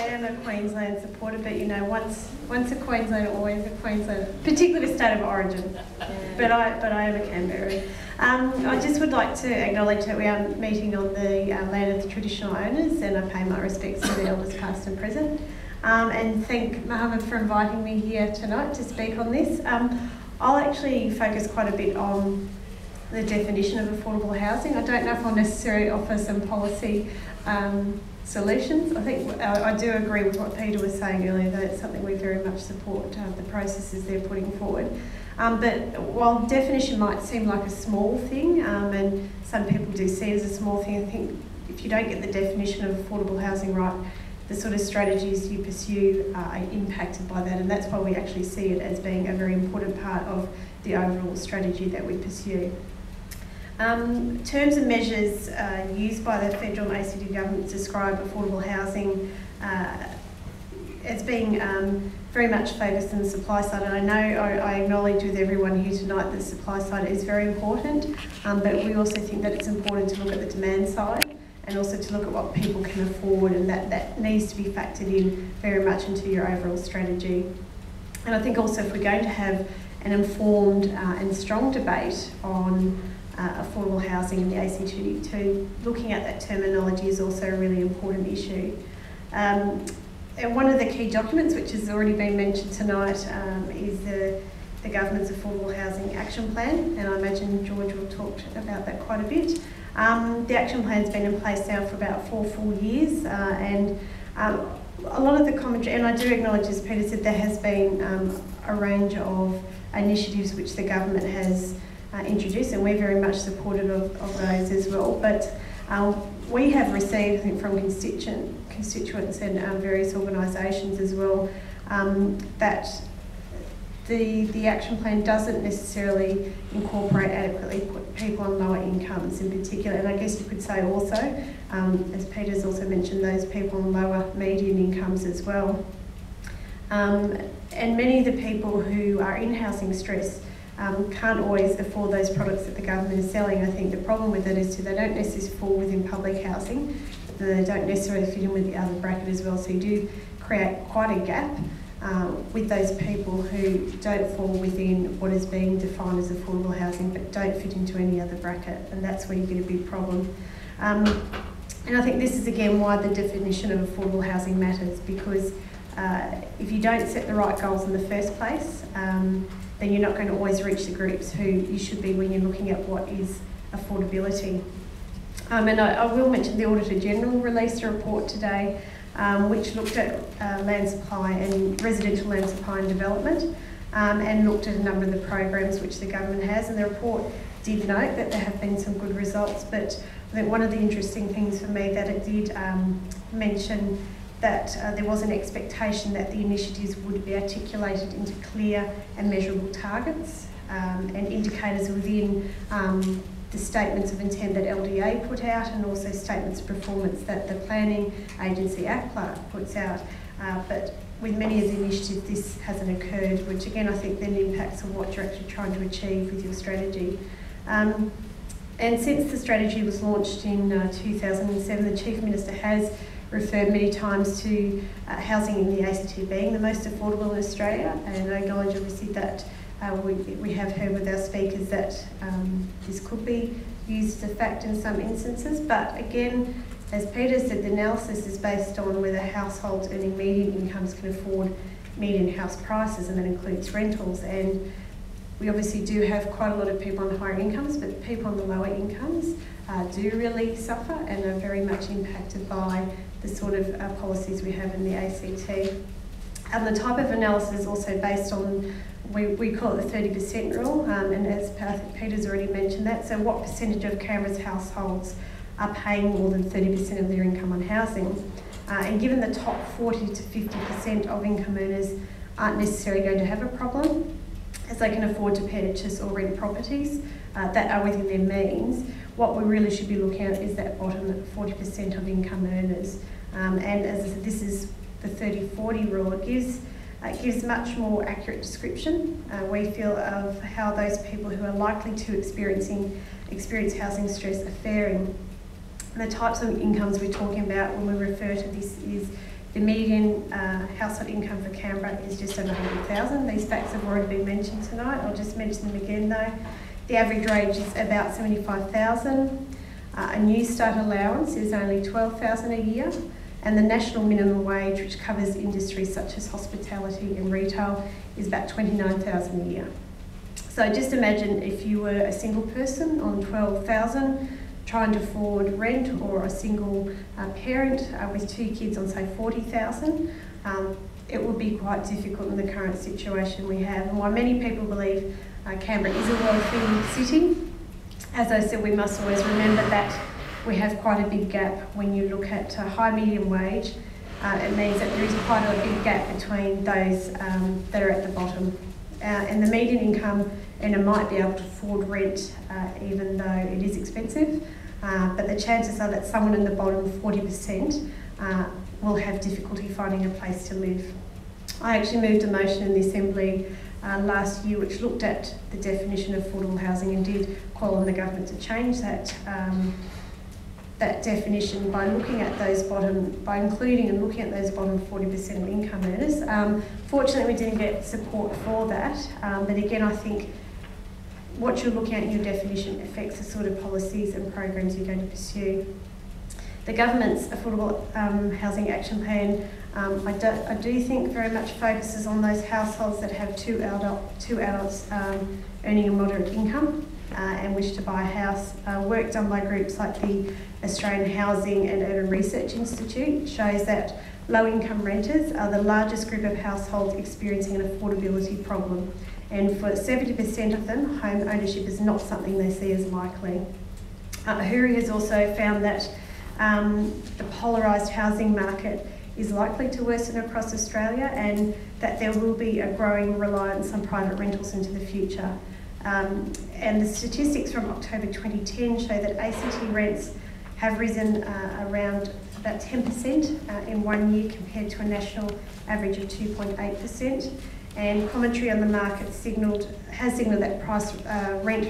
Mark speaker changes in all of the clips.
Speaker 1: am a Queensland supporter, but you know, once a Queenslander, always a Queenslander, particularly the state of origin. Yeah. But I am a Canberran. I just would like to acknowledge that we are meeting on the land of the traditional owners, and I pay my respects to the elders past and present. And thank Mohammed for inviting me here tonight to speak on this. I'll actually focus quite a bit on the definition of affordable housing. I don't know if I'll necessarily offer some policy solutions. I think I do agree with what Peter was saying earlier, that it's something we very much support, the processes they're putting forward. But while definition might seem like a small thing, and some people do see it as a small thing, I think if you don't get the definition of affordable housing right, the sort of strategies you pursue are impacted by that, and that's why we actually see it as being a very important part of the overall strategy that we pursue. Terms and measures used by the federal and ACT governments describe affordable housing as being very much focused on the supply side, and I know I acknowledge with everyone here tonight that the supply side is very important, but we also think that it's important to look at the demand side and also to look at what people can afford, and that needs to be factored in very much into your overall strategy. And I think also if we're going to have an informed and strong debate on affordable housing in the ACT, looking at that terminology is also a really important issue. And one of the key documents, which has already been mentioned tonight, is the government's Affordable Housing Action Plan, and I imagine George will talk about that quite a bit. The action plan's been in place now for about 4 full years, and a lot of the commentary, and I do acknowledge, as Peter said, there has been a range of initiatives which the government has introduced, and we're very much supportive of those as well. But we have received, I think, from constituents and various organisations as well, that the action plan doesn't necessarily incorporate adequately people on lower incomes in particular, and I guess you could say also, as Peter's also mentioned, those people on lower median incomes as well. And many of the people who are in housing stress can't always afford those products that the government is selling. I think the problem with it is they don't necessarily fall within public housing, they don't necessarily fit in with the other bracket as well, so you do create quite a gap with those people who don't fall within what is being defined as affordable housing but don't fit into any other bracket, and that's where you get a big problem. And I think this is again why the definition of affordable housing matters, because if you don't set the right goals in the first place, then you're not going to always reach the groups who you should be when you're looking at what is affordability. And I will mention the Auditor General released a report today which looked at land supply and residential land supply and development, and looked at a number of the programs which the government has, and the report did note that there have been some good results, but I think one of the interesting things for me that it did mention that there was an expectation that the initiatives would be articulated into clear and measurable targets and indicators within the statements of intent that LDA put out, and also statements of performance that the Planning Agency ACPLA puts out. But with many of the initiatives, this hasn't occurred, which again I think then impacts on what you're actually trying to achieve with your strategy. And since the strategy was launched in 2007, the Chief Minister has referred many times to housing in the ACT being the most affordable in Australia, and I acknowledge obviously that we have heard with our speakers that this could be used as a fact in some instances, but again, as Peter said, the analysis is based on whether households earning median incomes can afford median house prices, and that includes rentals. And we obviously do have quite a lot of people on higher incomes, but people on the lower incomes do really suffer and are very much impacted by the sort of policies we have in the ACT. And the type of analysis is also based on, we call it the 30% rule, and as Peter's already mentioned that, so what percentage of Canberra's households are paying more than 30% of their income on housing? And given the top 40 to 50% of income earners aren't necessarily going to have a problem, as they can afford to purchase or rent properties that are within their means, what we really should be looking at is that bottom 40% of income earners. And as I said, this is the 30-40 rule. It gives much more accurate description, we feel, of how those people who are likely to experience housing stress are faring. And the types of incomes we're talking about when we refer to this is The median household income for Canberra is just over 100,000. These facts have already been mentioned tonight. I'll just mention them again though. The average wage is about 75,000. A new start allowance is only 12,000 a year, and the national minimum wage, which covers industries such as hospitality and retail, is about 29,000 a year. So just imagine if you were a single person on 12,000 trying to afford rent, or a single parent with 2 kids on say 40,000. It would be quite difficult in the current situation we have, and while many people believe Canberra is a wealthy city, as I said, we must always remember that we have quite a big gap. When you look at high medium wage, it means that there is quite a big gap between those that are at the bottom. And the median income earner might be able to afford rent even though it is expensive, but the chances are that someone in the bottom 40% will have difficulty finding a place to live. I actually moved a motion in the Assembly last year which looked at the definition of affordable housing and did call on the government to change that that definition by looking at those by including and looking at those bottom 40% of income earners. Fortunately, we didn't get support for that, but again, I think what you're looking at in your definition affects the sort of policies and programs you're going to pursue. The government's Affordable Housing Action Plan, I do think very much focuses on those households that have two adults earning a moderate income and wish to buy a house. Work done by groups like the Australian Housing and Urban Research Institute shows that low-income renters are the largest group of households experiencing an affordability problem, and for 70% of them, home ownership is not something they see as likely. Ahuri has also found that the polarised housing market is likely to worsen across Australia, and that there will be a growing reliance on private rentals into the future. And the statistics from October 2010 show that ACT rents have risen around about 10% in 1 year compared to a national average of 2.8%. And commentary on the market has signalled that rent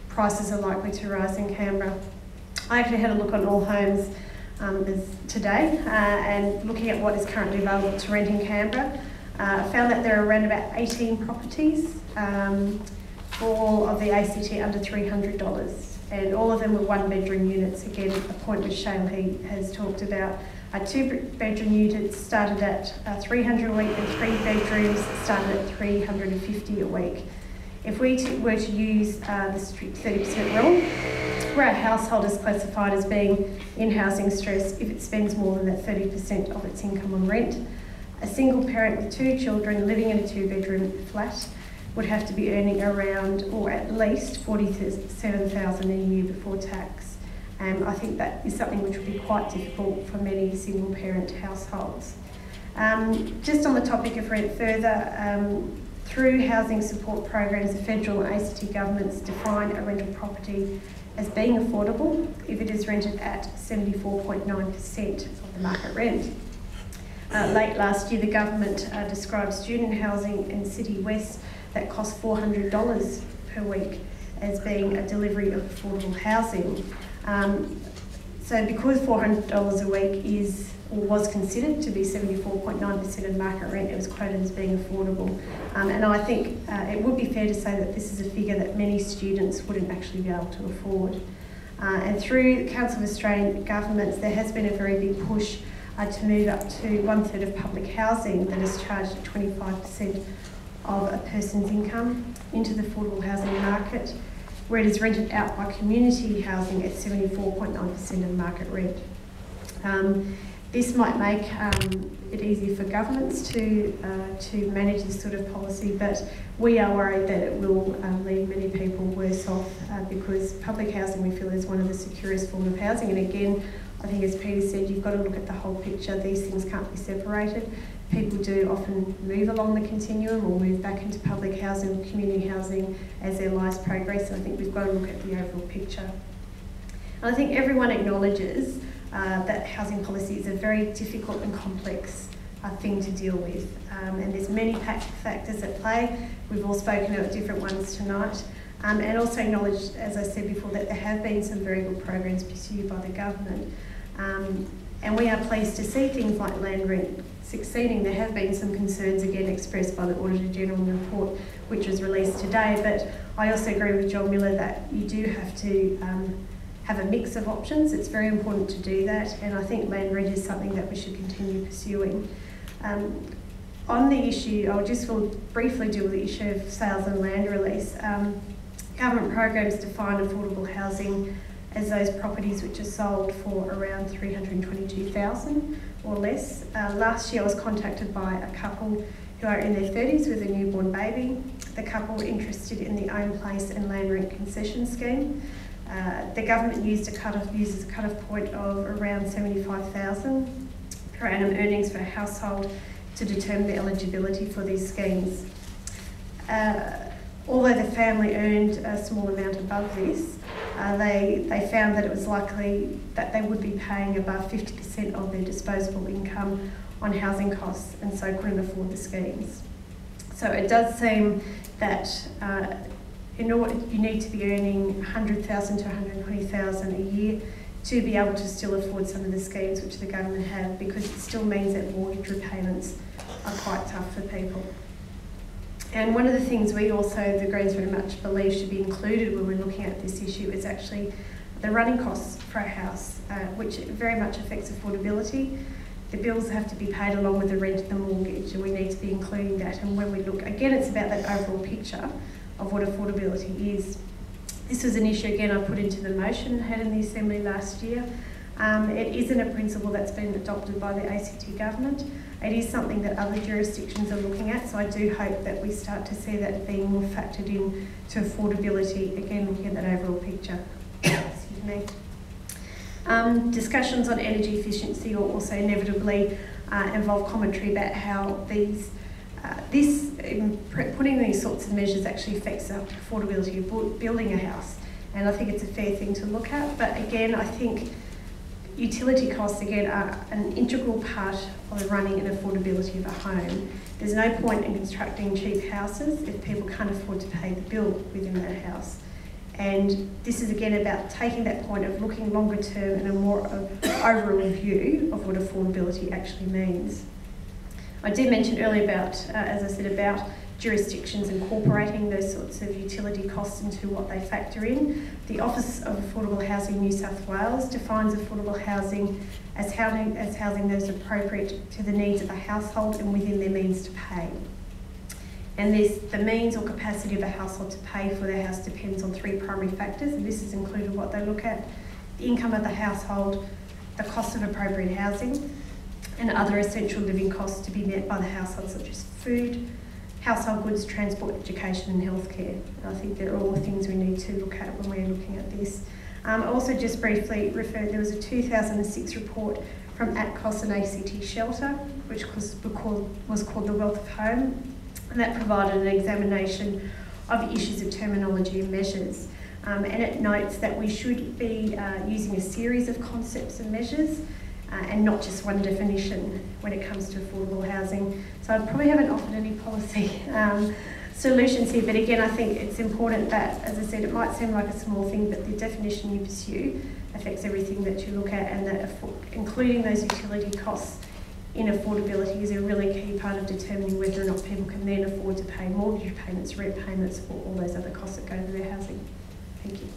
Speaker 1: prices are likely to rise in Canberra. I actually had a look on All Homes today and looking at what is currently available to rent in Canberra, found that there are around about 18 properties for all of the ACT under $300, and all of them were 1-bedroom units. Again, a point which Shaylee has talked about. 2-bedroom units started at $300 a week, and 3 bedrooms started at $350 a week. If we were to use the strict 30% rule, where a household is classified as being in housing stress if it spends more than that 30% of its income on rent, a single parent with 2 children living in a 2-bedroom flat would have to be earning around, or at least, $47,000 a year before tax. And I think that is something which would be quite difficult for many single parent households. Just on the topic of rent further, through housing support programs, the federal and ACT governments define a rental property as being affordable if it is rented at 74.9% of the market rent. Late last year, the government described student housing in City West that cost $400 per week as being a delivery of affordable housing. So because $400 a week is, or was considered to be 74.9% of market rent, it was quoted as being affordable. And I think it would be fair to say that this is a figure that many students wouldn't actually be able to afford. And through the Council of Australian Governments, there has been a very big push to move up to 1/3 of public housing that is charged at 25% of a person's income into the affordable housing market, where it is rented out by community housing at 74.9% of market rent. This might make it easier for governments to manage this sort of policy, but we are worried that it will leave many people worse off because public housing, we feel, is one of the securest forms of housing. And again, I think as Peter said, you've got to look at the whole picture. These things can't be separated. People do often move along the continuum or move back into public housing, community housing as their lives progress, and I think we've got to look at the overall picture. And I think everyone acknowledges that housing policy is a very difficult and complex thing to deal with, and there's many factors at play. We've all spoken about different ones tonight, and also acknowledge, as I said before, that there have been some very good programs pursued by the government. And we are pleased to see things like land rent succeeding. There have been some concerns again expressed by the Auditor General in the report which was released today, but I also agree with John Miller that you do have to have a mix of options. It's very important to do that, and I think land rent is something that we should continue pursuing. On the issue, will briefly deal with the issue of sales and land release. Government programs define affordable housing as those properties which are sold for around $322,000 or less. Last year I was contacted by a couple who are in their 30s with a newborn baby. The couple were interested in the Own Place and Land Rent Concession Scheme. The government uses a cut-off point of around $75,000 per annum earnings for a household to determine the eligibility for these schemes. Although the family earned a small amount above this, they found that it was likely that they would be paying above 50% of their disposable income on housing costs, and so couldn't afford the schemes. So it does seem that in order, you need to be earning $100,000 to $120,000 a year to be able to still afford some of the schemes which the government have, because it still means that mortgage repayments are quite tough for people. And one of the things we also, the Greens very much believe should be included when we're looking at this issue is actually the running costs for a house, which very much affects affordability. The bills have to be paid along with the rent and the mortgage, and we need to be including that. And when we look, again, it's about that overall picture of what affordability is. This was an issue, again, I put into the motion had in the Assembly last year. It isn't a principle that's been adopted by the ACT government. It is something that other jurisdictions are looking at, so I do hope that we start to see that being more factored in to affordability, again, looking at that overall picture. Excuse me. Discussions on energy efficiency will also inevitably involve commentary about how putting these sorts of measures actually affects the affordability of building a house, and I think it's a fair thing to look at. But again, I think utility costs again are an integral part of the running and affordability of a home. There's no point in constructing cheap houses if people can't afford to pay the bill within that house. And this is again about taking that point of looking longer term and a more overall view of what affordability actually means. I did mention earlier about, as I said, about jurisdictions incorporating those sorts of utility costs into what they factor in. The Office of Affordable Housing New South Wales defines affordable housing as housing that is appropriate to the needs of a household and within their means to pay. And the means or capacity of a household to pay for their house depends on three primary factors, and this is included what they look at: the income of the household, the cost of appropriate housing, and other essential living costs to be met by the household, such as food, household goods, transport, education and healthcare. And I think they're all the things we need to look at when we're looking at this. Also just briefly referred, there was a 2006 report from ATCOS and ACT Shelter, which was called The Wealth of Home, and that provided an examination of issues of terminology and measures. And it notes that we should be using a series of concepts and measures and not just one definition when it comes to affordable housing. So I probably haven't offered any policy solutions here, but again, I think it's important that, as I said, it might seem like a small thing, but the definition you pursue affects everything that you look at, and that including those utility costs in affordability is a really key part of determining whether or not people can then afford to pay mortgage payments, rent payments, or all those other costs that go to their housing. Thank you.